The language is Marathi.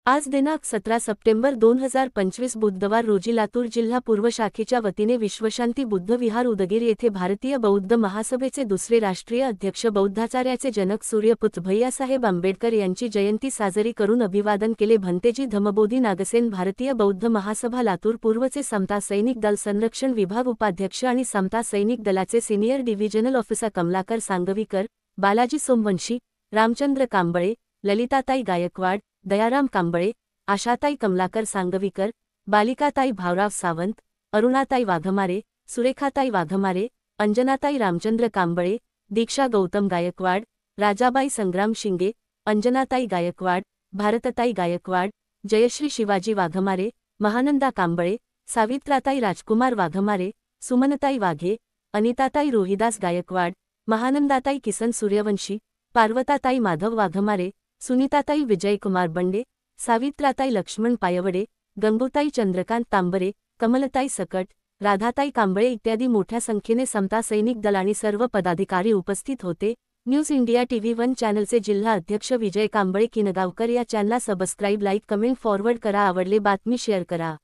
आज दिनांक 17 सप्टेंबर 2025 बुधवार रोजी लातूर जिल्हा पूर्व शाखेच्या वतीने विश्वशांती बुद्ध विहार उदगीर येथे भारतीय बौद्ध महासभेचे दुसरे राष्ट्रीय अध्यक्ष बौद्धाचार्याचे जनक सूर्यपुत्र भैयासाहेब आंबेडकर यांची जयंती साजरी करून अभिवादन केले. भंतेजी धम्मबोधी नागसेन भारतीय बौद्ध महासभा लातूर पूर्वचे समता सैनिक दल संरक्षण विभाग उपाध्यक्ष आणि समता सैनिक दलाचे senior divisional officer Kamalakar Sangvikar, Balaji Somvanshi, Ramchandra Kamble, Lalitatai Gaikwad, Dayaram Kamble, Ashatai Kamalakar Sangvikar, Balikatai Bhaurao Sawant, Arunatai Waghmare, Surekhatai Waghmare, Anjanatai Ramchandra Kamble, Diksha Gautam Gaikwad, Rajabai Sangram Shinge, Anjanatai Gaikwad, भारतताई Gaikwad, Jayashree Shivaji Waghmare, Mahananda Kamble, सावित्राताई राजकुमार वाघमारे, सुमनताई वाघे, अनिताताई रोहिदास गायकवाड, महानंदाताई किसन सूर्यवंशी, पार्वताताई माधव वाघमारे, सुनीताताई विजयकुमार बंडे, सावित्राताई लक्ष्मण पायवडे, गंगूताई चंद्रकांत तांबरे, कमलताई सकट, राधाताई कांबळे इत्यादी मोठ्या संख्येने समता सैनिक दल आणि सर्व पदाधिकारी उपस्थित होते. न्यूज इंडिया TV1 चॅनलचे जिल्हा अध्यक्ष विजय कांबळे किनगावकर या चॅनलला सबस्क्राईब, लाईक, कमेंट, फॉरवर्ड करा. आवडले बातमी शेअर करा.